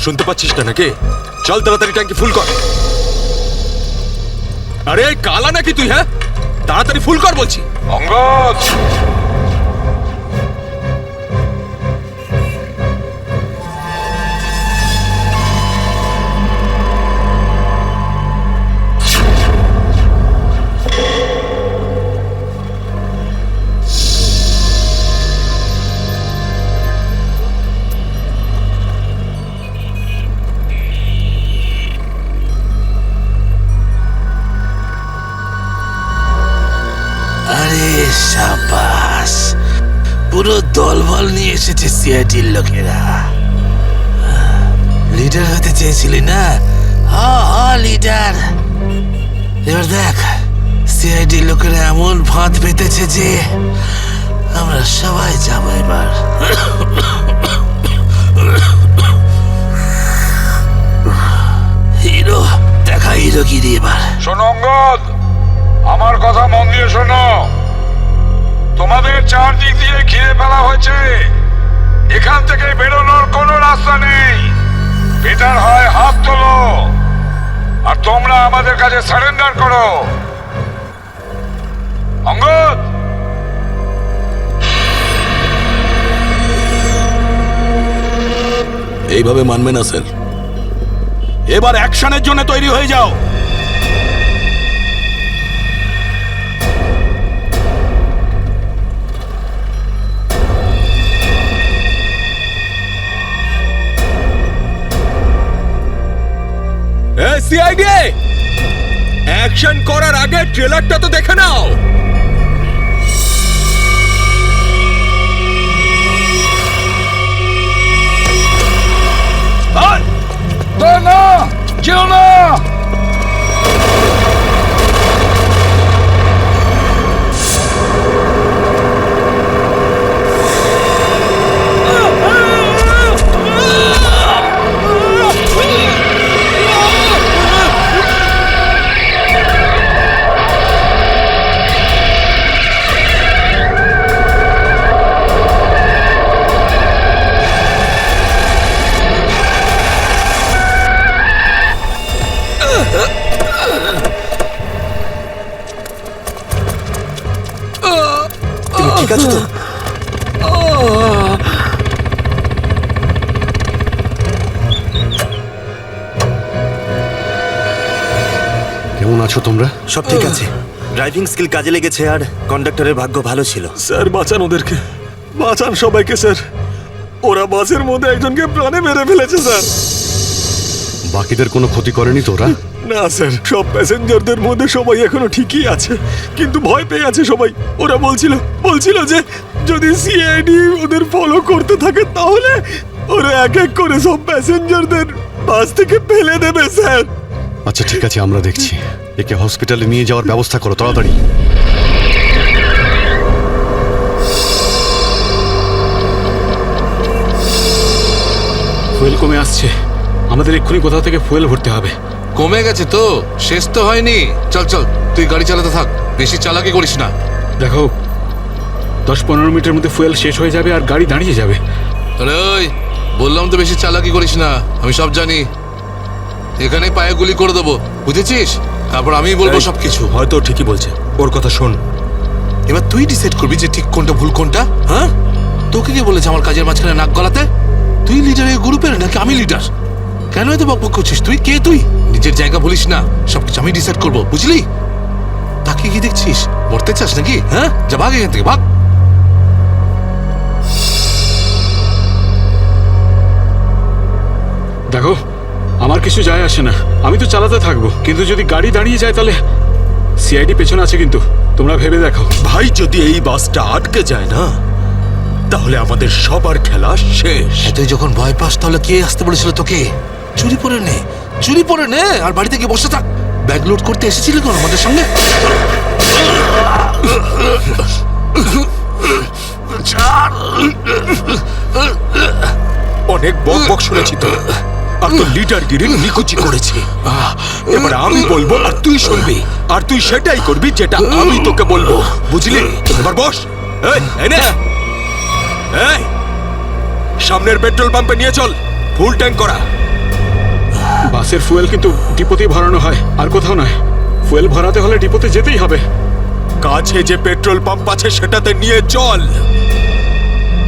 শুনতে পাচ্ছিস না নাকি? চল তাড়াতাড়ি ট্যাঙ্কি ফুল কর। আরে কালা নাকি তুই? হ্যাঁ, তাড়াতাড়ি ফুল কর বলছি। অঙ্গদ, সাবাস, পুরো দলবল নিয়ে এসেছে সিআইডির লোকেরা। লিডার হতে চেয়েছিলি না? লিডার। এবার দেখ, সিআইডির লোকেরা এমন ফাঁদ পেতেছে যে আমরা সবাই যাবো এবার। হিরো দেখা, হিরোগিরি এবার। শোনো অঙ্গদ, আমার কথা মন দিয়ে শোনো। তোমাদের চারদিক দিয়ে ঘিরে ফেলা হয়েছে, এখান থেকে বেরোনোর কোনো রাস্তা নেই। বেটার হয় হাত তোলো আর তোমরা আমাদের কাছে সারেন্ডার করো। অঙ্গদ, এইভাবে মানবে না স্যার। এবার অ্যাকশনের জন্য তৈরি হয়ে যাও। সিআইডি, অ্যাকশন করার আগে ট্রেলারটা তো দেখে নাও। না, কেউ না। ঠিক আছে তো? কেমন আছো তোমরা? সব ঠিক আছে, ড্রাইভিং স্কিল কাজে লেগেছে আর কন্ডাক্টরের ভাগ্য ভালো ছিল। স্যার বাঁচান ওদেরকে, বাঁচান সবাইকে স্যার। ওরা বাসের মধ্যে একজনকে প্রাণে মেরে ফেলেছে স্যার। বাকিদের কোনো ক্ষতি করেনি তো ওরা? না স্যার, সব প্যাসেঞ্জারদের মধ্যে সবাই এখনো ঠিকই আছে, কিন্তু ভয় পেয়ে আছে সবাই। ওরা বলছিল যে যদি সিআইডি ওদের ফলো করতে থাকে তাহলে ওরা এক এক করে সব প্যাসেঞ্জারদের বাস থেকে ফেলে দেবে স্যার। আচ্ছা ঠিক আছে, আমরা দেখছি। একে হসপিটালে নিয়ে যাওয়ার ব্যবস্থা করো তাড়াতাড়ি। ফুয়েল কমে আসছে, আমাদের এক্ষুনি কোথাও থেকে ফুয়েল ভরতে হবে। কমে গেছে তো, শেষ তো হয়নি। চল চল, তুই গাড়ি চালাতে থাক, বেশি চালাকি করিস না। দেখো, 10-15 মিনিটের মধ্যে ফুয়েল শেষ হয়ে যাবে আর গাড়ি দাঁড়িয়ে যাবে। আরে ওই, বললাম তো বেশি চালাকি করিস না, আমি সব জানি। এখানে পায়ে গুলি করে দেবো, বুঝেছিস? তারপর আমি বলবো সবকিছু। হয়তো ঠিকই বলছে, ওর কথা শোন। এবার তুই ডিসাইড করবি যে ঠিক কোনটা ভুল কোনটা। হ্যাঁ, তোকে কে বলেছে আমার কাজের মাঝখানে নাক গলাতে? তুই লিডার এই গ্রুপের নাকি আমি লিডার? কেন এত বকবক করছিস? তুই কে? তুই নিজের জায়গা বলিস না, সবকিছু আমি ডিসাইড করবো, বুঝলি? তাকে কি দেখছিস? মরতে চাস নাকি? হ্যাঁ, যা ভাগ এখান থেকে, ভাগ। দেখো, আমার কিছু যায় আসে না, আমি তো চালাতে থাকবো, কিন্তু যদি গাড়ি দাঁড়িয়ে যায় তাহলে সিআইডি পেছনে আছে, কিন্তু তোমরা ভেবে দেখো। ভাই, যদি এই বাসটা আটকে যায় না তাহলে আমাদের সবার খেলা শেষ। তুই যখন ভয় পাস তাহলে কে আসতে বলেছিল তোকে? চুরি পরে নে আর বাড়িতে গিয়ে বসে থাক। ব্যাগ লোড করতে এসেছিলি কোন আমাদের সঙ্গে? অনেক বক শুনেছি তো, আর তো লিডারগিরি নিকুচি করেছি। এবার আমি বলবো আর তুই শুনবি, আর তুই সেটাই করবি যেটা আমি তোকে বলবো, বুঝলি? এবার বস। এই, সামনের পেট্রোল পাম্পে নিয়ে চল, ফুল ট্যাঙ্ক করা। বাসের ফুয়েল কিন্তু ডিপোতেই ভরানো হয়, আর কোথাও নয়। ফুয়েল ভরাতে হলে ডিপোতে যেতেই হবে। কাছে যে পেট্রোল পাম্প আছে সেটাতে নিয়ে চল,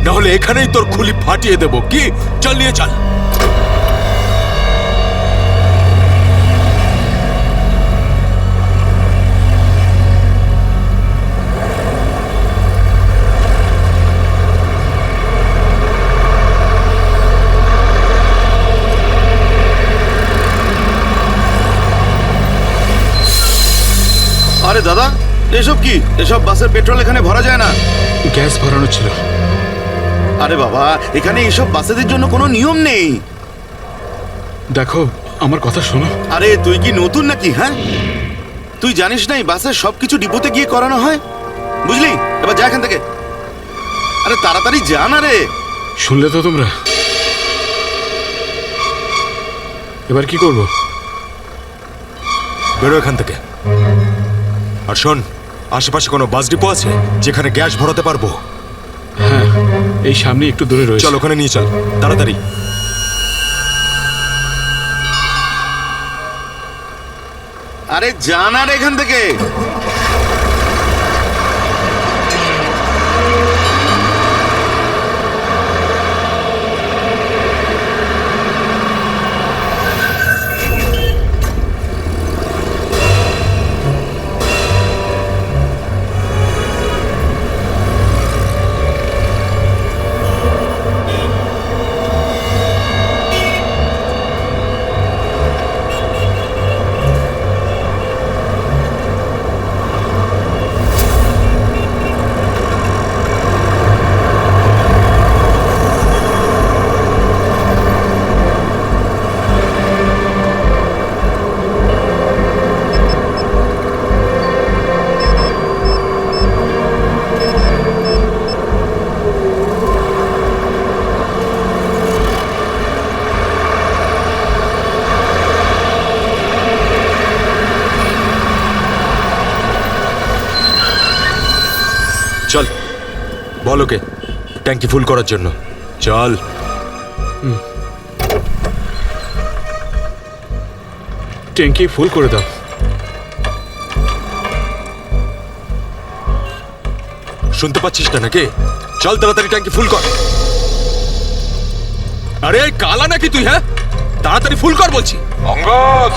নাহলে এখানেই তোর খুলি ফাটিয়ে দেব। কি, চল নিয়ে চল। আরে দাদা, এসব কি? এসব বাসের পেট্রোল এখানে ভরা যায় না। গ্যাস ভরানো ছিল। আরে বাবা, এখানে এসব বাসেদের জন্য কোনো নিয়ম নেই। দেখো, আমার কথা শোনো। আরে তুই কি নতুন নাকি? হ্যাঁ, তুই জানিস না এই বাসের সবকিছু ডিপোতে গিয়ে করানো হয়? বুঝলি? এবার যা এখান থেকে। আরে তাড়াতাড়ি যা না রে। শুনলে তো তোমরা? এবার কি করব? বেরো এখান থেকে। আর শোন, আশেপাশে কোনো বাস ডিপো আছে যেখানে গ্যাস ভরাতে পারবো? হ্যাঁ, এই সামনে একটু দূরে রয়েছে। চল ওখানে নিয়ে চল তাড়াতাড়ি। আরে যা না রে এখান থেকে। চল, বল ওকে ট্যাঙ্কি ফুল করার জন্য। চল। ট্যাঙ্কি ফুল করে দাও। শুনতে পাচ্ছিস না নাকি? চল তাড়াতাড়ি ট্যাঙ্কি ফুল কর। আরে কালা নাকি তুই? হ্যাঁ, তাড়াতাড়ি ফুল কর বলছি। অঙ্গদ,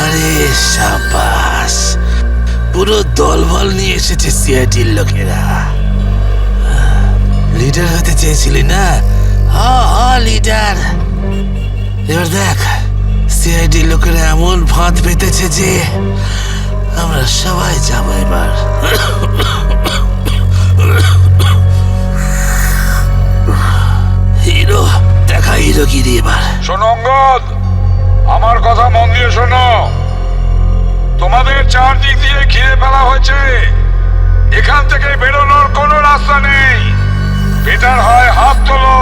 আরে সাবাস, পুরো দলবল নিয়ে এসেছে সিআইডির লোকেরা। লিডার হতে চেয়েছিলি না? লিডার। এবার দেখ, সিআইডির লোকেরা এমন ফাঁদ পেতেছে যে আমরা সবাই যাবো এবার। হিরো দেখা, হিরোগিরি এবার। শোনো অঙ্গদ, আমার কথা মন দিয়ে শোনো। তোমাদের চারদিক দিয়ে ঘিরে ফেলা হয়েছে। এখান থেকে বেরোনোর কোনো রাস্তা নেই। বেটার হয় হাত তোলো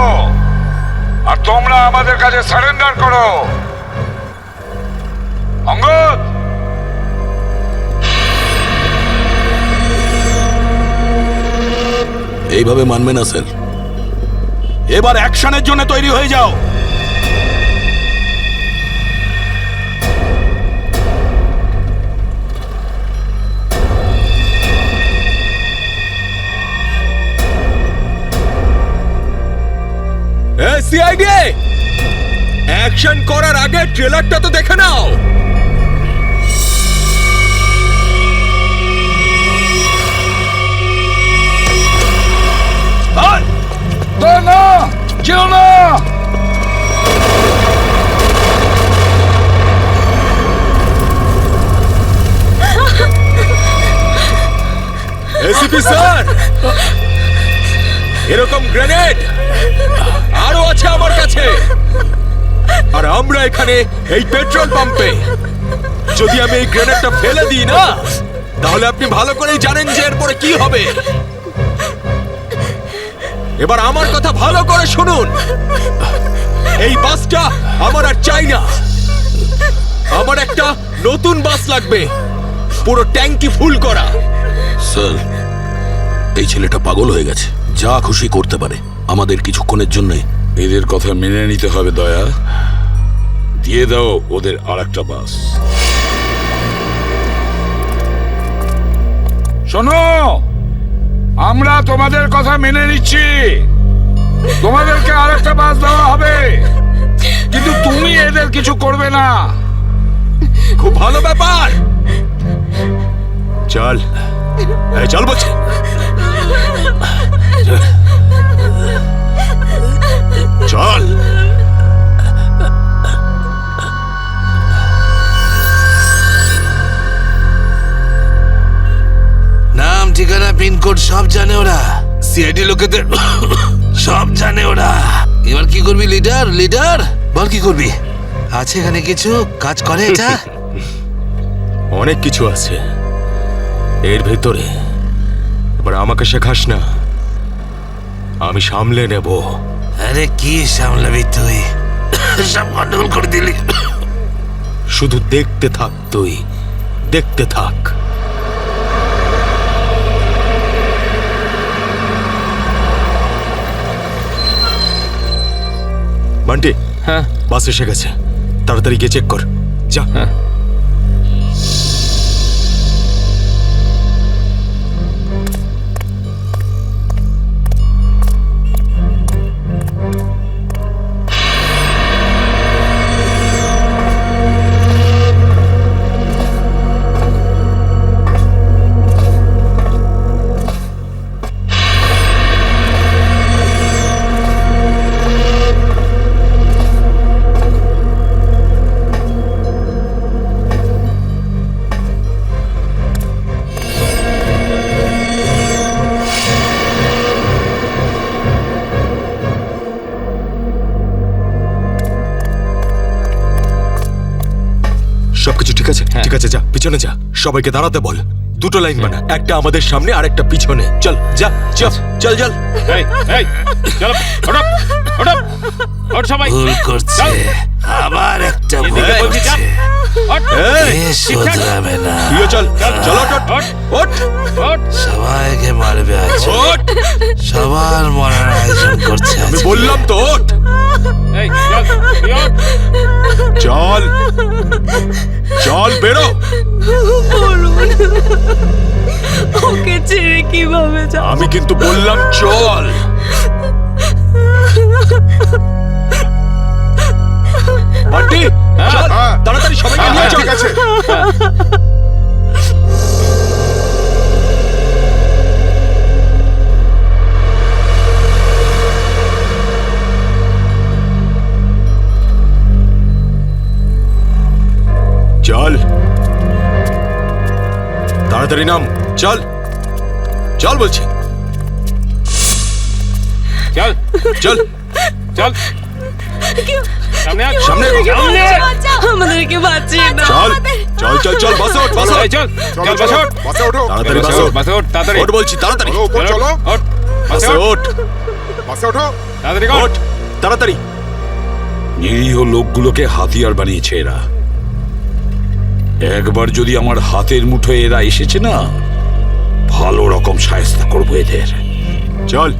আর তোমরা আমাদের কাছে সারেন্ডার করো। অঙ্গদ, এইভাবে মানবে না স্যার। এবার অ্যাকশনের জন্য তৈরি হয়ে যাও। সিআইডি, অ্যাকশন করার আগে ট্রেলারটা তো দেখে নাও। না, যেও না। এসিপি স্যার, এরকম গ্রেনেড আরো আছে আমার কাছে। আর আমরা এখানে এই পেট্রোল পাম্পে। যদি আমি এই গ্রেনেডটা ফেলে দিই না, তাহলে আপনি ভালো করেই জানেন যে এরপরে কি হবে। এবার আমার কথা ভালো করে শুনুন। এই বাসটা আমার আর চাই না। আমার একটা নতুন বাস লাগবে, পুরো ট্যাঙ্কি ফুল করা। স্যার, এই ছেলেটা পাগল হয়ে গেছে, যা খুশি করতে পারে আমাদের কিছুক্ষণের জন্য। এদের কথা মেনে নিতে হবে দয়া। দিয়ে দাও ওদের আরেকটা বাস। শোনো, আমরা তোমাদের কথা মেনে নিচ্ছি, তোমাদেরকে আরেকটা বাস দেওয়া হবে, কিন্তু তুমি এদের কিছু করবে না। খুব ভালো ব্যাপার। চল, এই চল বলছি। চল। নাম, ঠিকানা, পিনকোড সব জানে ওরা। সিআইডি লোকেদের সব জানে ওরা। এবার কি করবি লিডার? লিডার বল, কি করবি? আছে এখানে কিছু কাজ করে এটা? অনেক কিছু আছে এর ভেতরে। এবার আমাকে শেখাস না, আমি সামলে নেব। আরে কি সামলাবি তুই? সব গন্ডগোল করে দিলি। শুধু দেখতে থাক, তুই দেখতে থাক। বান্টি, হ্যাঁ বাস এসে গেছে, তাড়াতাড়ি গিয়ে চেক কর। যা। সবকিছু ঠিক আছে? ঠিক আছে, যা পিছনে যা। সবাইকে দাঁড়াতে বল। দুটো লাইন বানা, একটা আমাদের সামনে আর একটা পিছনে। চল যা, চল চল চল। ভুল করছে, আবার একটা ভুল করছে। এ শোধরাবে না। তুইও চল, চল ওঠ, ওঠ। সবাইকে মারবে আজ। ওঠ, সবার মরার আয়োজন করছে আমি আজ। বললাম তো ওঠ। চল চল, বেরো। ওকে ছেড়ে কিভাবে যাব? আমি কিন্তু বললাম চল। বান্টি, চল তাড়াতাড়ি, সবাইকে নিয়ে চল। ঠিক আছে। চল তাড়াতাড়ি নাম, চল চল বলছি। চল চল চল সামনে সামনে। আমাদেরকে বাঁচিয়ে দাও। চল চল চল চল, বাসে ওঠ, বাসে ওঠ। চল চল বাসে ওঠ, তাড়াতাড়ি বাসে ওঠ, বাসে ওঠ, তাড়াতাড়ি ওঠ বলছি, তাড়াতাড়ি চলো ওঠ, বাসে ওঠ, তাড়াতাড়ি ওঠ তাড়াতাড়ি। নিরীহ লোকগুলোকে হাতিয়ার বানিয়েছে এরা। একবার যদি আমার হাতের মুঠোয় এরা এসেছে না, ভালো রকম শায়েস্তা করবো এদের। চল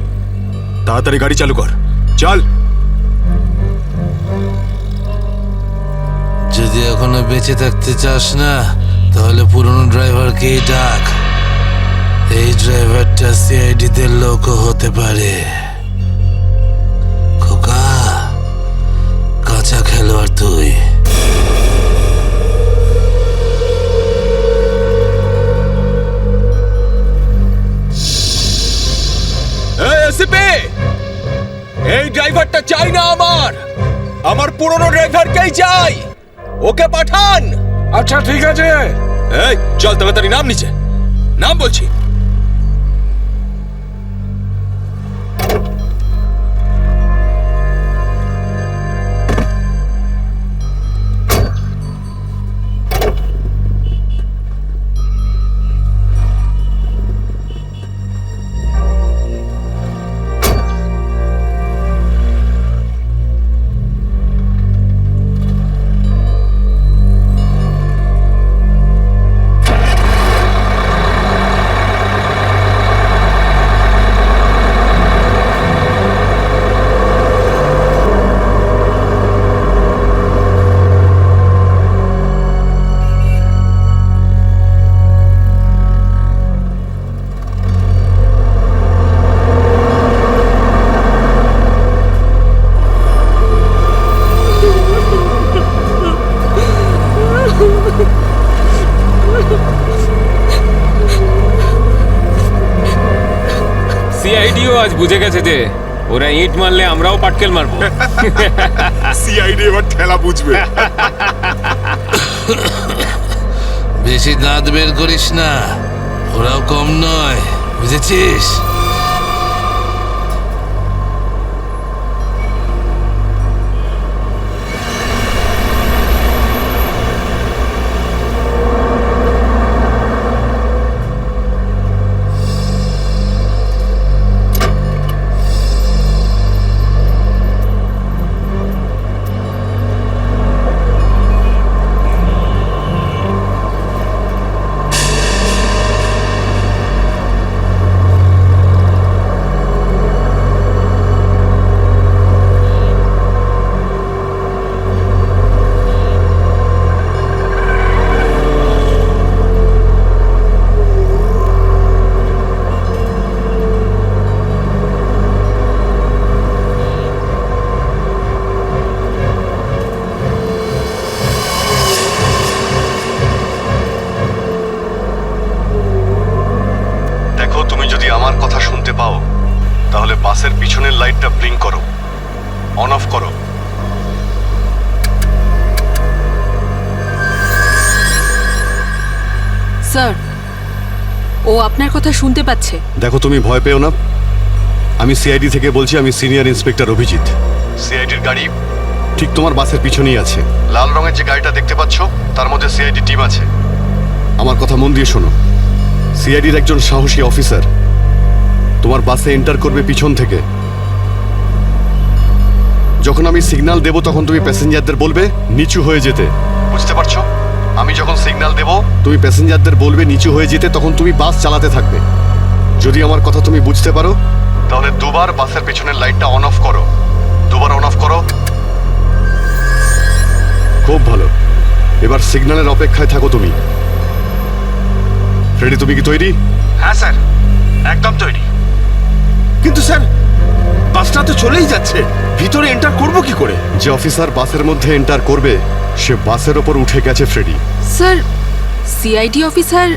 তাড়াতাড়ি গাড়ি চালু কর, চল। যদি এখনো বেঁচে থাকতে চাস না, তাহলে পুরনো ড্রাইভারকেই ডাক। এই ড্রাইভারটা সিআইডি দের লোকও হতে পারে। খোকা, কাঁচা খেলোয়াড় তুই। এই ড্রাইভারটা চাই না আমার পুরনো ড্রাইভারকেই চাই। ওকে পাঠান। আচ্ছা ঠিক আছে। এই চল তাড়াতাড়ি নাম নিচে, নাম বলছি। সিআইডিও আজ বুঝে গেছে যে ওরা ইট মারলে আমরাও পাটকেল মারবো। সিআইডি এবার ঠেলা বুঝবে। বেশি দাঁত বের করিস না, ওরাও কম নয়, বুঝেছিস? দেখো, তুমি যদি আমার কথা শুনতে পাও তাহলে বাসের পিছনের লাইটটা ব্লিঙ্ক করো, অন অফ করো। স্যার, ও আপনার কথা শুনতে পাচ্ছে। দেখো, তুমি ভয় পেও না, আমি সিআইডি থেকে বলছি। আমি সিনিয়র ইন্সপেক্টর অভিজিৎ। সিআইডির গাড়ি ঠিক তোমার বাসের পিছনেই আছে। লাল রঙের যে গাড়িটা দেখতে পাচ্ছ তার মধ্যে সিআইডি টিম আছে। আমার কথা মন দিয়ে শোনো, সিআইডির একজন সাহসী অফিসার তোমার বাসে এন্টার করবে পিছন থেকে। যখন আমি সিগন্যাল দেব তখন তুমি প্যাসেঞ্জারদের বলবে নিচু হয়ে যেতে, বুঝতে পারছো? আমি যখন সিগন্যাল দেব তুমি প্যাসেঞ্জারদের বলবে নিচু হয়ে যেতে, তখন তুমি বাস চালাতে থাকবে। যদি আমার কথা তুমি বুঝতে পারো তাহলে দুবার বাসের পেছনের লাইটটা অন অফ করো, দুবার অন অফ করো। খুব ভালো, এবার সিগন্যালের অপেক্ষায় থাকো তুমি। ফ্রেডি, তুমি কি তৈরি? হ্যাঁ স্যার, একদম তৈরি। কিন্তু স্যার, বাসটা তো চলেই যাচ্ছে, ভিতরে এন্টার করব কি করে? যে অফিসার বাসের মধ্যে এন্টার করবে সে বাসের ওপর উঠে গেছে ফ্রেডি। স্যার, সিআইডি অফিসার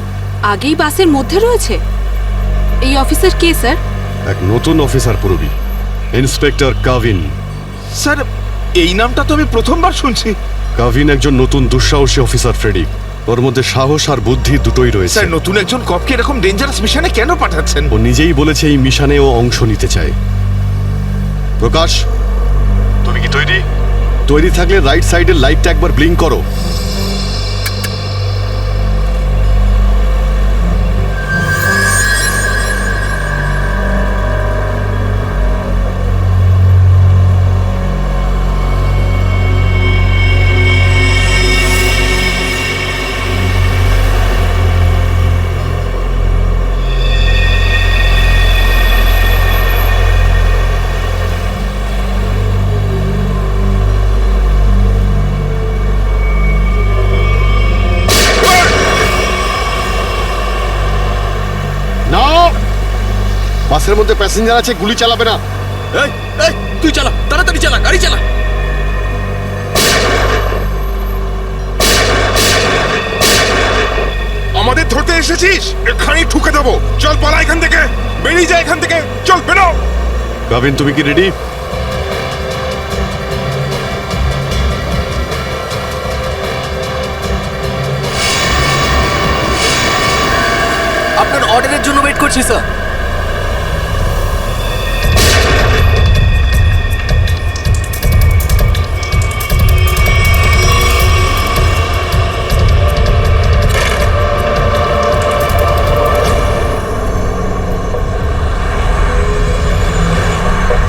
আগেই বাসের মধ্যে রয়েছে। এই অফিসার কে স্যার? এক নতুন অফিসার পুরবি, ইন্সপেক্টর কাভিন। স্যার, এই নামটা তো আমি প্রথমবার শুনছি। কাভিন একজন নতুন দুঃসাহসী অফিসার ফ্রেডি। ওর মধ্যে সাহস আর বুদ্ধি দুটোই রয়েছে। স্যার, নতুন একজন কপকে এরকম ডেঞ্জারাস মিশনে কেন পাঠাচ্ছেন? ও নিজেই বলেছে এই মিশনে ও অংশ নিতে চায়। প্রকাশ, তুমি কি তৈরি? তৈরি থাকলে রাইট সাইডের লাইটটা একবার ব্লিঙ্ক করো। বাসের মধ্যে প্যাসেঞ্জার আছে, গুলি চালাবে না। এই এই, তুই চালা, তাড়াতাড়ি চালা, গাড়ি চালা। আমাদের ধরতে এসেছিস? এখানেই ঠুকে দেবো। চল পালা এখান থেকে, বেরিয়ে যা এখান থেকে, চল বেরো। কাভিন, তুমি কি রেডি? আপনার অর্ডারের জন্য ওয়েট করছি স্যার।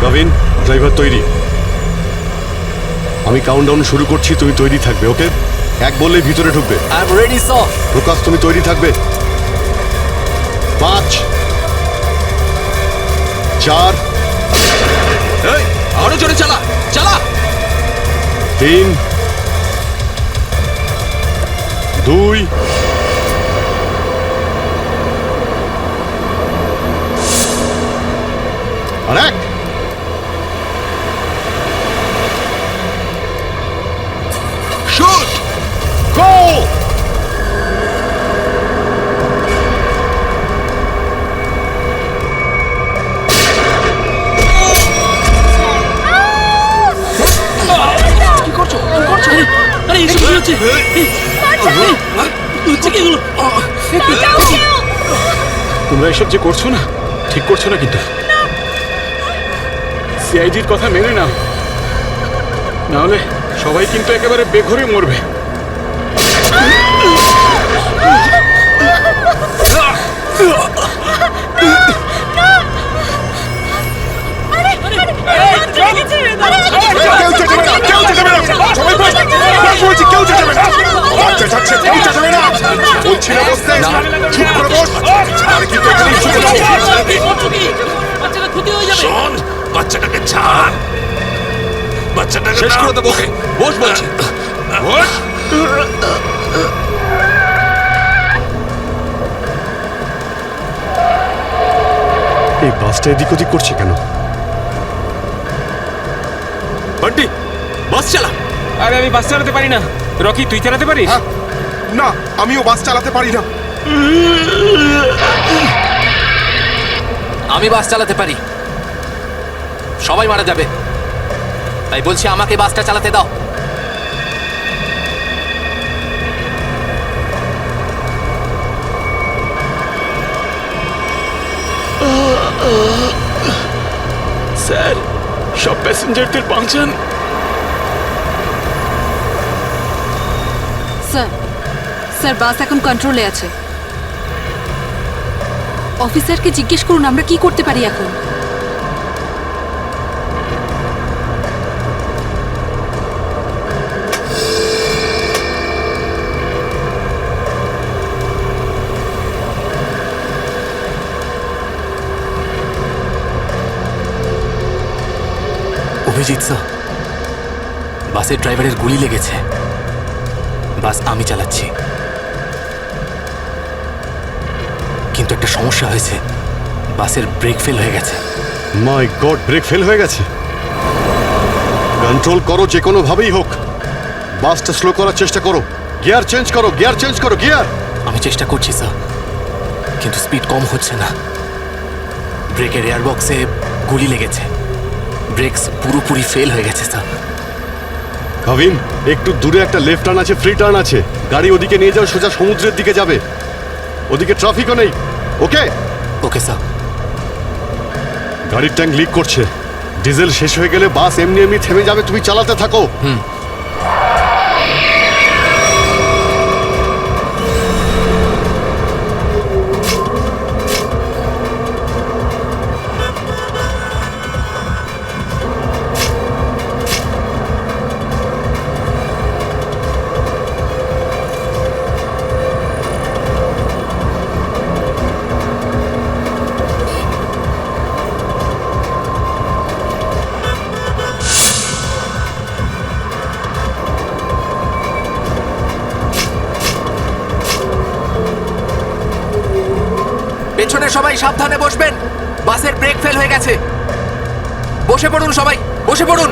কাভিন, ড্রাইভার তৈরি। আমি কাউন্টডাউন শুরু করছি, তুমি তৈরি থাকবে। ওকে, এক বললেই ভিতরে ঢুকবে। I am ready sir. Prakash, তুমি তৈরি থাকবে। 5 4 এই, আরো জোরে চালা, চালা। 3 2 আর 1। শুট, গো! আরে এসব কি হচ্ছে? হচ্ছে কি এগুলো? তোমরা এসব যে করছো না, ঠিক করছো না কিন্তু। সিআইডির কথা মেনে নাও, নাহলে সবাই কিন্তু একেবারে বেঘরে মরবে। বাচ্চাটা ক্ষতি হয়ে যাবে। শোন, বাচ্চাটাকে ছাড়। বাচ্চাটাকে শেষ করে দেবো ওকে। বস বলছি, বস। এই বাসটা এদিক ওদিক করছে কেন? বান্টি, বাস চালা। আরে আমি বাস চালাতে পারি না। রকি, তুই চালাতে পারিস? না, আমিও বাস চালাতে পারি না। আমি বাস চালাতে পারি, সবাই মারা যাবে, তাই বলছি আমাকে বাসটা চালাতে দাও। স্যার, সব প্যাসেঞ্জারদের বাঁচান। স্যার, স্যার বাস এখন কন্ট্রোলে আছে। অফিসারকে জিজ্ঞেস করুন আমরা কি করতে পারি এখন। অভিজিৎ স্যার, বাসের ড্রাইভারের গুলি লেগেছে। বাস আমি চালাচ্ছি, কিন্তু একটা সমস্যা হয়েছে, বাসের ব্রেক ফেল হয়ে গেছে। মাই গড, ব্রেক ফেল হয়ে গেছে। কন্ট্রোল করো যে কোনো ভাবেই হোক, বাসটা স্লো করার চেষ্টা করো। গিয়ার চেঞ্জ করো, গিয়ার চেঞ্জ করো, গিয়ার। আমি চেষ্টা করছি স্যার, কিন্তু স্পিড কম হচ্ছে না। ব্রেকের এয়ার বক্সে গুলি লেগেছে, ব্রেকস পুরোপুরি ফেল হয়ে গেছে স্যার। কাবিন, একটু দূরে একটা লেফট টার্ন আছে, ফ্রি টার্ন আছে। গাড়ি ওদিকে নিয়ে যাও, সোজা সমুদ্রের দিকে যাবে। ওদিকে ট্রাফিকও নেই। ওকে ওকে স্যার। গাড়ির ট্যাঙ্ক লিক করছে, ডিজেল শেষ হয়ে গেলে বাস এমনি এমনি থেমে যাবে। তুমি চালাতে থাকো। পেছনে সবাই সাবধানে বসবেন, বাসের ব্রেক ফেল হয়ে গেছে। বসে পড়ুন সবাই, বসে পড়ুন।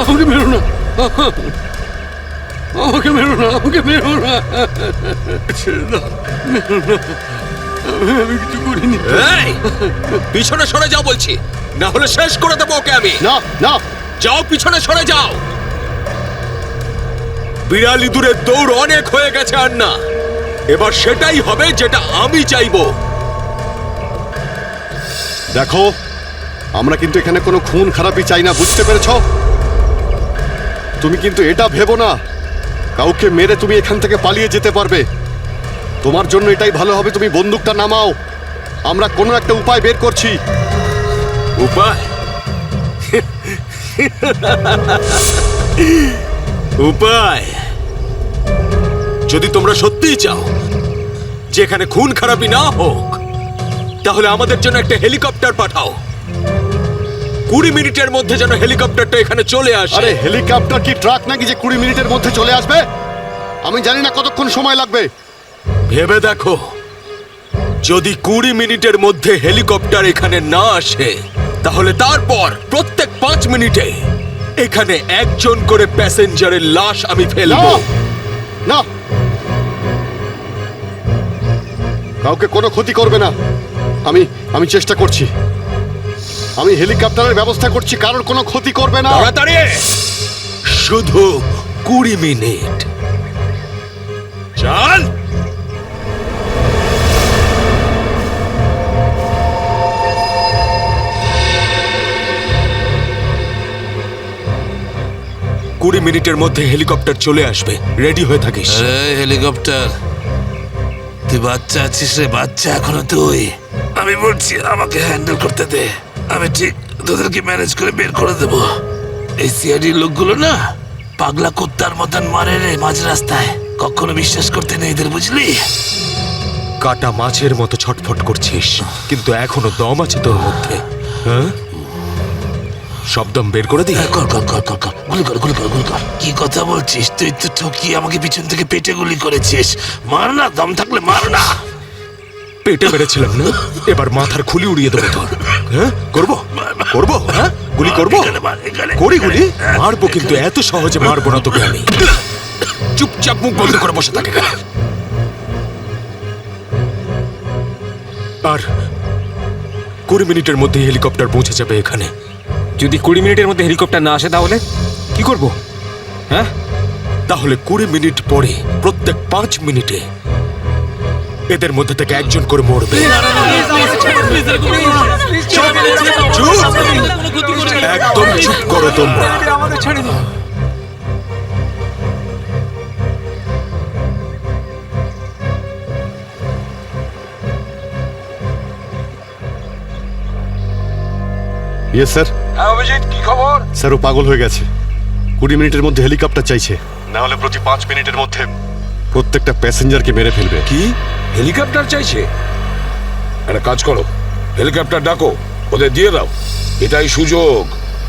আমাকে মেরো না, আমাকে মেরো না, ছেড়ে দাও, মেরো না, আমি কিছু করিনি। এই, পিছনে সরে যাও বলছি, না হলে শেষ করে দেবো ওকে আমি। না না, যাও, পিছনে সরে যাও। বিড়াল ইঁদুরের দৌড় অনেক হয়ে গেছে আর না। এবার সেটাই হবে যেটা আমি চাইবো। দেখো, আমরা কিন্তু এখানে কোনো খুন খারাপি চাই না, বুঝতে পেরেছো? তুমি কিন্তু এটা ভেবো না কাউকে মেরে তুমি এখান থেকে পালিয়ে যেতে পারবে। তোমার জন্য এটাই ভালো হবে তুমি বন্দুকটা নামাও। আমরা কোনো একটা উপায় বের করছি। উপায়? উপায়? যদি তোমরা সত্যিই চাও যে এখানে খুন খারাপি না হোক, তাহলে আমাদের জন্য একটা হেলিকপ্টার পাঠাও। 20 মিনিটের মধ্যে যেন হেলিকপ্টারটা এখানে চলে আসে। আরে হেলিকপ্টার কি ট্রাক নাকি যে 20 মিনিটের মধ্যে চলে আসবে? আমি জানি না কতক্ষণ সময় লাগবে। ভেবে দেখো, যদি 20 মিনিটের মধ্যে হেলিকপ্টার এখানে না আসে, তাহলে তারপর প্রত্যেক 5 মিনিটে এখানে একজন করে প্যাসেঞ্জারের লাশ আমি ফেলবো। না, কাউকে কোনো ক্ষতি করবে না। আমি চেষ্টা করছি। আমি হেলিকপ্টারের ব্যবস্থা করছি, কারোর কোনো ক্ষতি করবে না। তাড়াতাড়ি, শুধু 20 মিনিট। চল। কুড়ি মিনিটের মধ্যে হেলিকপ্টার চলে আসবে, রেডি হয়ে থাকিস। আরে হেলিকপ্টার, তুই বাচ্চা আছিস রে, বাচ্চা এখনো তুই। আমি বলছি আমাকে হ্যান্ডেল করতে দে, আমি ঠিক তোদেরকে ম্যানেজ করে বের করে দেব। এই সিআইডির লোকগুলো না পাগলা কুত্তার মতন মারে রে মাঝ রাস্তায়, কখনো বিশ্বাস করতে নেই এদের, বুঝলি? কাটা মাছের মতো ছটফট করছিস, কিন্তু এখনো দম আছে তোর মধ্যে। হ্যাঁ, সব দম বের করে দি। কর কর কর কর কর, গুলি কর গুলি কর গুলি কর। কি কথা বলছিস? তুই তো ঠকিয়ে আমাকে পিছন থেকে পেটে গুলি করেছিস। মার না, দম থাকলে মার না। পেটে মেরেছিলাম না, এবার মাথার খুলি উড়িয়ে দেবো তোর। হ্যাঁ, করবো করবো, হ্যাঁ গুলি করবো, করি গুলি মারবো, কিন্তু এত সহজে মারবো না তোকে আমি। চুপচাপ মুখ বন্ধ করে বসে থাকে। আর 20 মিনিটের মধ্যে হেলিকপ্টার পৌঁছে যাবে এখানে। যদি 20 মিনিটের মধ্যে হেলিকপ্টার না আসে তাহলে কি করব? হ্যাঁ, তাহলে 20 মিনিট পরে প্রত্যেক 5 মিনিটে এদের মধ্যে থেকে একজন করে মরবে। চুপ, একদম চুপ করো তোমরা। Yes sir. হ্যাঁ অভিজিৎ, কি খবর? স্যার, ও পাগল হয়ে গেছে। 20 মিনিটের মধ্যে হেলিকপ্টার চাইছে, না হলে প্রতি 5 মিনিটের মধ্যে প্রত্যেকটা প্যাসেঞ্জারকে মেরে ফেলবে। কি হেলিকপ্টার চাইছে? একটা কাজ করো, হেলিকপ্টার ডাকো, ওদের দিয়ে দাও। এটাই সুযোগ,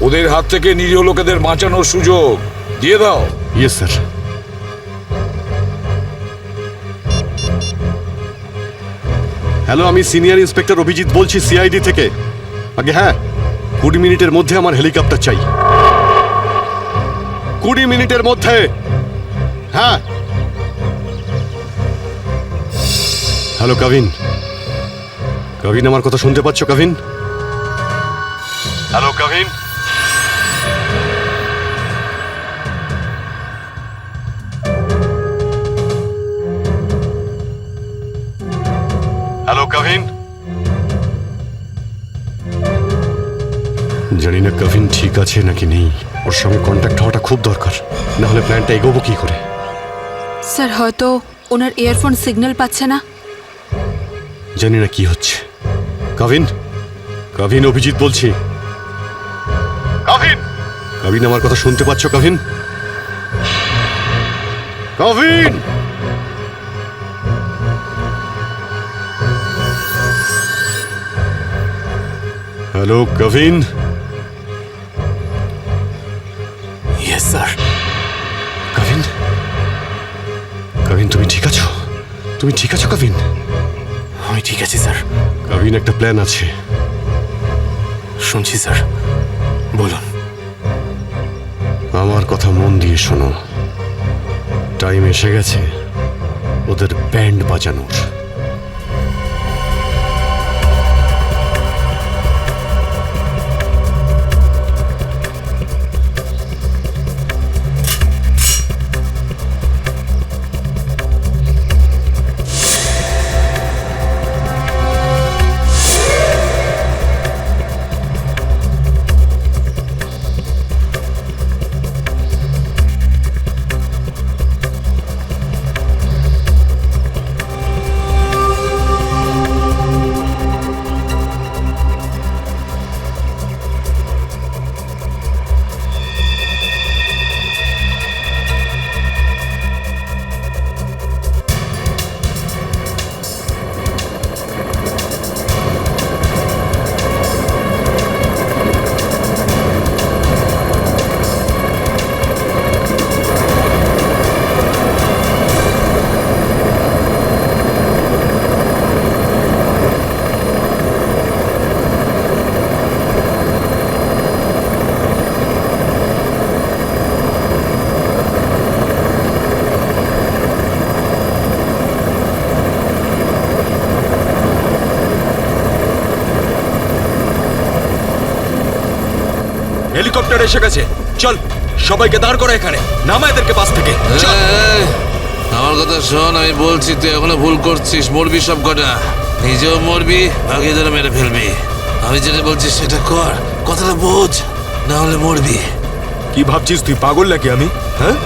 ওদের হাত থেকে নিরীহ লোকেদের বাঁচানোর সুযোগ। দিয়ে দাও। Yes sir. হ্যালো, আমি সিনিয়র ইন্সপেক্টর অভিজিৎ বলছি সিআইডি থেকে। আগে হ্যাঁ, 20 মিনিটের মধ্যে আমার হেলিকপ্টার চাই। 20 মিনিটের মধ্যে। হ্যাঁ। হ্যালো কাভিন, কাভিন আমার কথা শুনতে পাচ্ছ কাভিন? হ্যালো কাভিন। হ্যালো কাভিন। জানি না কাভিন ঠিক আছে নাকি নেই, ওর সঙ্গে কন্ট্যাক্ট হওয়াটা খুব দরকার, না হলে প্ল্যানটা এগোবো কি করে। স্যার, হয়তো ওনার ইয়ারফোন সিগন্যাল পাচ্ছে না। জানি না কি হচ্ছে। কাভিন, কাভিন অভিজিৎ বলছি। কাভিন, কাভিন আমার কথা শুনতে পাচ্ছ Kavin? Kavin. Hello Kavin. Yes sir. Kavin, Kavin তুমি ঠিক আছো? তুমি ঠিক আছো কাভিন? আমি ঠিক আছি স্যার। কাভিন, একটা প্ল্যান আছে। শুনছি স্যার, বলুন। আমার কথা মন দিয়ে শোনো। টাইম এসে গেছে ওদের ব্যান্ড বাজানোর। হেলিকপ্টার এসে গেছে। চল সবাইকে দাঁড় করা এখানে, নামা এদেরকে বাস থেকে। চল। এই, আমার কথা শোন, আমি বলছি তুই এখনো ভুল করছিস। মরবি সব কটা, নিজেও মরবি, বাকিদের মেরে ফেলবি। আমি যেটা বলছি সেটা কর, কথাটা বোঝ, না হলে মরবি। কি ভাবছিস তুই, পাগল নাকি আমি? হ্যাঁ,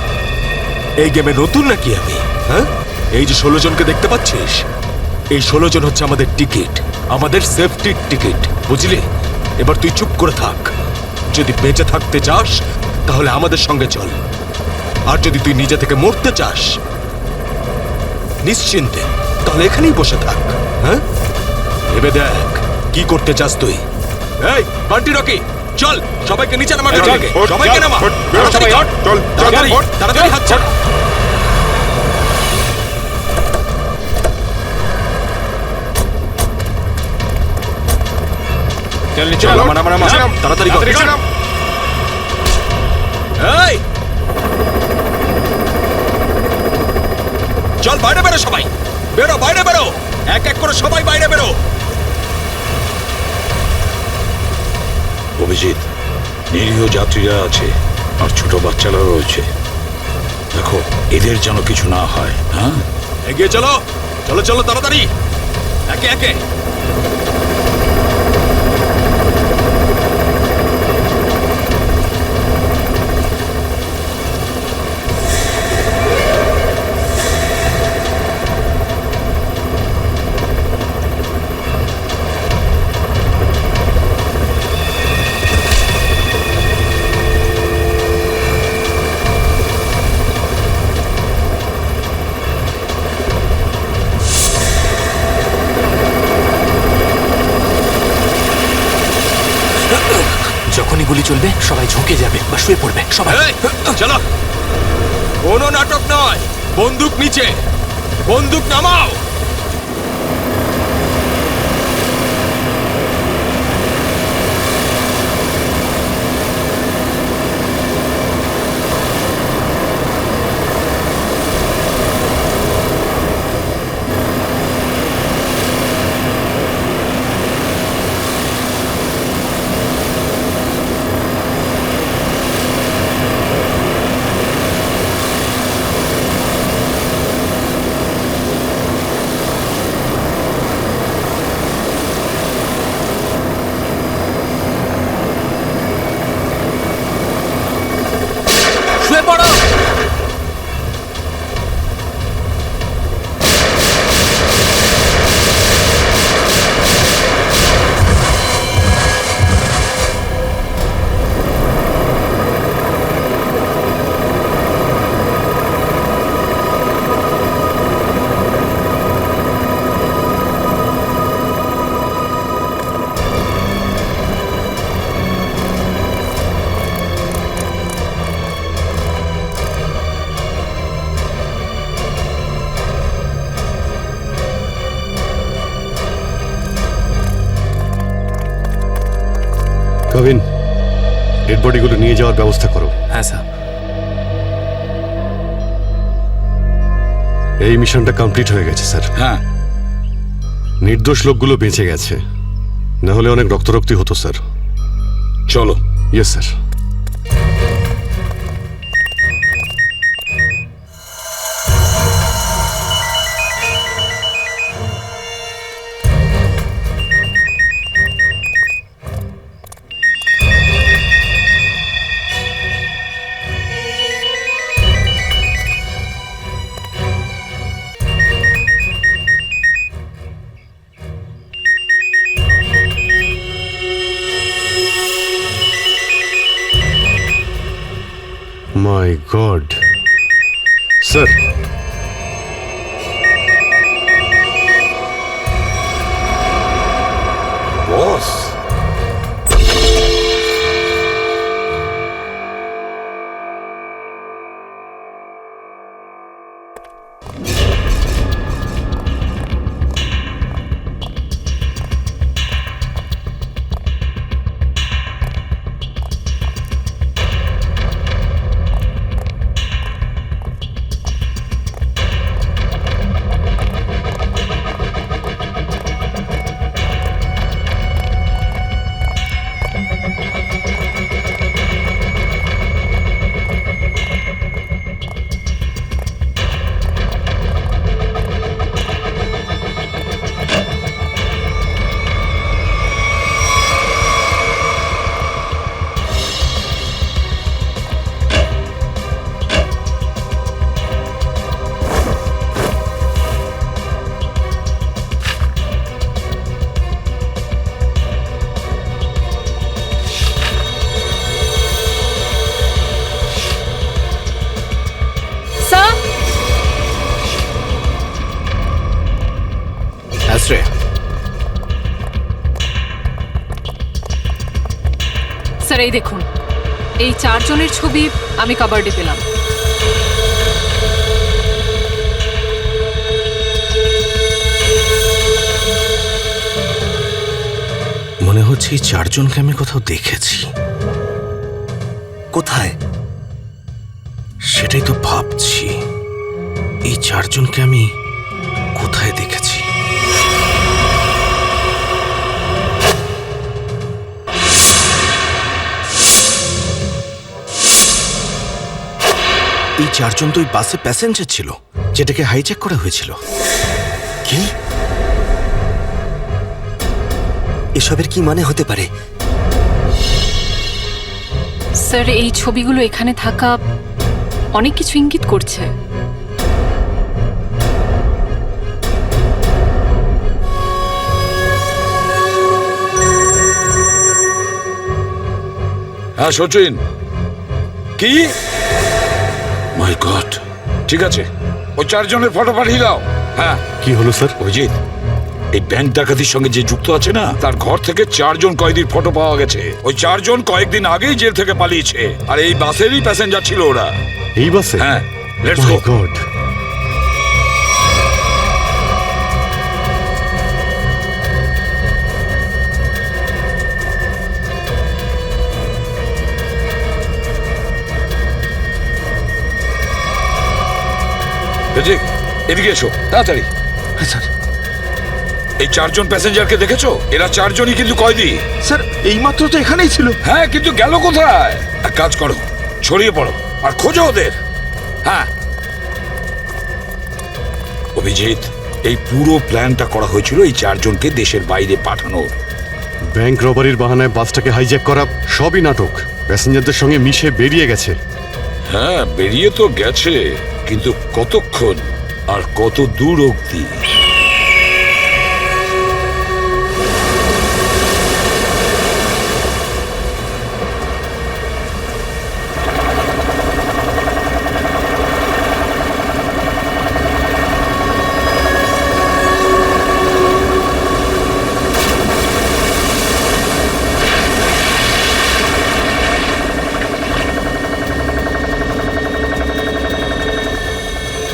এই গেমে নতুন নাকি আমি? হ্যাঁ, এই যে 16 জনকে দেখতে পাচ্ছিস, এই 16 জন হচ্ছে আমাদের টিকিট, আমাদের সেফটির টিকিট, বুঝলি? এবার তুই চুপ করে থাক। যদি বেঁচে থাকতে চাস তাহলে আমাদের সঙ্গে চল, আর যদি তুই নিজে থেকে মরতে চাস নিশ্চিন্তে, তাহলে এখানেই বসে থাক। হ্যাঁ, ভেবে দেখ কি করতে চাস তুই। এই বান্টি রকি, চল সবাইকে নিচে নামা, সবাইকে নামা, তাড়াতাড়ি তাড়াতাড়ি হাত ছাড়। চল নিচে নামা, তাড়াতাড়ি কর। এই চল বাইরে বেরো, সবাই বেরো, বাইরে বেরো, এক এক করে সবাই বাইরে বেরো। অভিজিৎ, নিরীহ যাত্রীরা আছে আর ছোট বাচ্চারা রয়েছে, দেখো এদের যেন কিছু না হয়। হ্যাঁ, এগিয়ে চলো, চলো চলো তাড়াতাড়ি, একে একে। যখনই গুলি চলবে সবাই ঝুঁকে যাবে বা শুয়ে পড়বে সবাই। এই, চলো, কোনো নাটক নয়, বন্দুক নিচে, বন্দুক নামাও। শুয়ে পড়ো। কবিন, ডেড বডিগুলো নিয়ে যাওয়ার ব্যবস্থা করো। হ্যাঁ স্যার। এই মিশনটা কমপ্লিট হয়ে গেছে স্যার। হ্যাঁ, নির্দোষ লোকগুলো বেঁচে গেছে, না হলে অনেক রক্তারক্তি হতো স্যার। চলো। Yes sir. My god sir, boss, sir এই দেখুন, এই 4 জনের ছবি আমি কাবার্ডে পেলাম। মনে হচ্ছে এই 4 জনকে আমি কোথাও দেখেছি। কোথায়? সেটাই তো ভাবছি, এই 4 জনকে আমি কোথায় দেখেছি। এই 4 জন তো ওই বাসে প্যাসেঞ্জার ছিল যেটাকে হাইজ্যাক করা হয়েছিল। কি? এসবের কি মানে হতে পারে? স্যার এই ছবিগুলো এখানে থাকা অনেক কিছু ইঙ্গিত করছে। হ্যাঁ সচিন, কি? মাই গড, ঠিক আছে, ওই 4 জনের ফটো পাঠিয়ে দাও। হ্যাঁ, কি হলো স্যার? অভিজিৎ, এই ব্যাংক ডাকাতির সঙ্গে যে যুক্ত আছে না, তার ঘর থেকে 4 জন কয়েদির ফটো পাওয়া গেছে। ওই 4 জন কয়েকদিন আগেই জেল থেকে পালিয়েছে, আর এই বাসেরই প্যাসেঞ্জার ছিল ওরা। এই বাসে? হ্যাঁ, let's my go. God. Abhijit, এদিকে এসো তাড়াতাড়ি। হ্যাঁ স্যার। এই 4 জন প্যাসেঞ্জারকে দেখেছো? এরা 4 জনই কিন্তু কয়েদি। স্যার এইমাত্র তো এখানেই ছিল। হ্যাঁ, কিন্তু গেল কোথায়? এক কাজ করো, ছড়িয়ে পড়ো আর খোঁজো ওদের। হ্যাঁ অভিজিৎ, এই পুরো প্ল্যানটা করা হয়েছিল এই 4 জনকে দেশের বাইরে পাঠানোর। ব্যাংক রবারির বাহানায় বাসটাকে হাইজ্যাক করা সবই নাটক। প্যাসেঞ্জারদের সঙ্গে মিশে বেরিয়ে গেছে। হ্যাঁ, বেরিয়ে তো গেছে, কিন্তু কতক্ষণ আর কত দূর অবধি?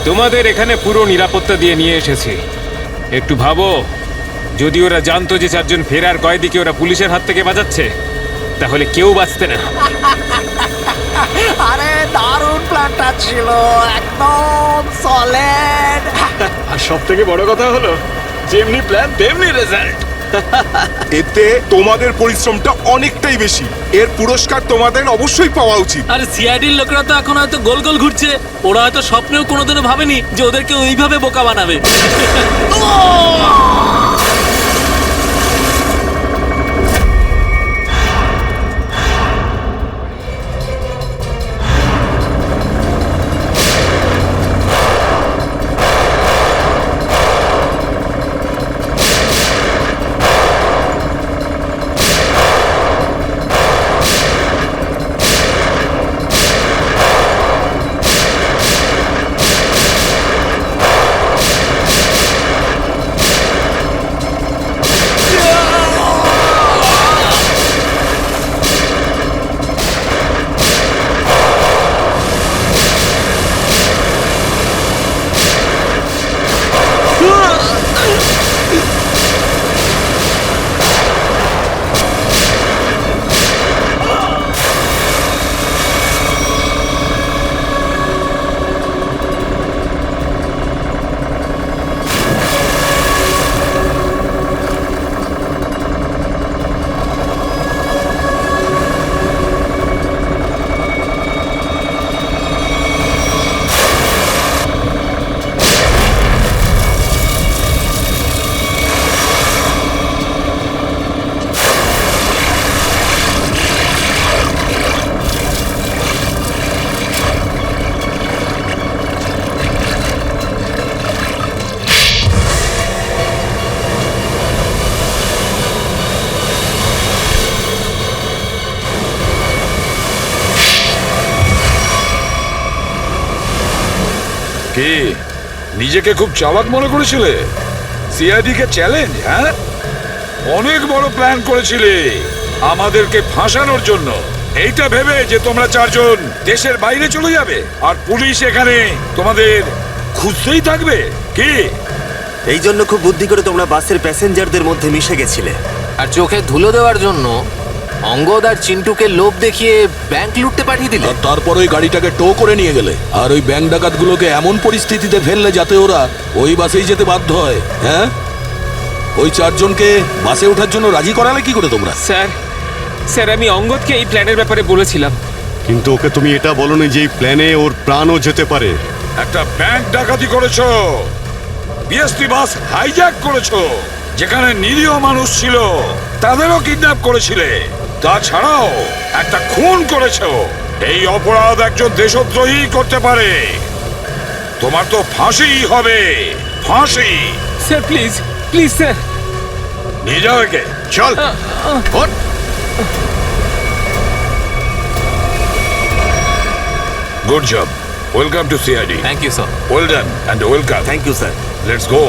তোমাদের এখানে পুরো নিরাপত্তা দিয়ে নিয়ে এসেছি। একটু ভাবো, যদি ওরা জানতো যে 4 জন ফেরার কয়েদিকে ওরা পুলিশের হাত থেকে বাঁচাচ্ছে, তাহলে কেউ বাঁচতে না। আরে দারুণ প্ল্যানটা ছিল, একদম সলিড। আর সব থেকে বড় কথা হলো, যেমনি প্ল্যান তেমনি রেজাল্ট। এতে তোমাদের পরিশ্রমটা অনেকটাই বেশি। এর পুরস্কার তোমাদের অবশ্যই পাওয়া উচিত। আরে সিআইডির লোকেরা তো এখন হয়তো গোল গোল ঘুরছে। ওরা হয়তো স্বপ্নেও কোনোদিনও ভাবেনি যে ওদেরকে ওইভাবে বোকা বানাবে। কি নিজেকে খুব চালাক মনে করেছিলে? সিআইডি কে চ্যালেঞ্জ? হ্যাঁ, অনেক বড় প্ল্যান করেছিলে। আমাদেরকে ফাঁসানোর জন্য। এইটা ভেবে যে তোমরা চারজন দেশের বাইরে চলে যাবে আর পুলিশ এখানে তোমাদের খুঁজতেই থাকবে কি? এই জন্য খুব বুদ্ধি করে তোমরা বাসের প্যাসেঞ্জারদের মধ্যে মিশে গেছিলে। আর চোখে ধুলো দেওয়ার জন্য অঙ্গদ আর চিন্টুকে লোভ দেখিয়ে ব্যাংক লুটতে পাঠিয়ে দিলে। আর তারপর ওই গাড়িটাকে টো করে নিয়ে গেলে আর ওই ব্যাংক ডাকাতগুলোকে এমন পরিস্থিতিতে ফেললে যাতে ওরা ওই বাসেই যেতে বাধ্য হয়। হ্যাঁ, ওই চারজনকে বাসে ওঠার জন্য রাজি করালে কি করে তোমরা? স্যার আমি অঙ্গদকে এই প্ল্যানের ব্যাপারে বলেছিলাম। কিন্তু ওকে তুমি এটা বলনি যে এই প্ল্যানে ওর প্রাণও যেতে পারে। একটা ব্যাংক ডাকাতি করেছো, বিএসটি বাস হাইজ্যাক করেছো, যেখানে নিরীহ মানুষ ছিল তাদেরও কিডন্যাপ করেছিলে, তাছাড়াও একটা খুন করেছো। এই অপরাধ একজন দেশদ্রোহী করতে পারে। তোমার তো ফাঁসি হবে, ফাঁসি। Sir please please sir. নিয়ে যাও একে, চল। Good job. Welcome to CID. Thank you sir. Well done and welcome. Thank you sir. Let's go.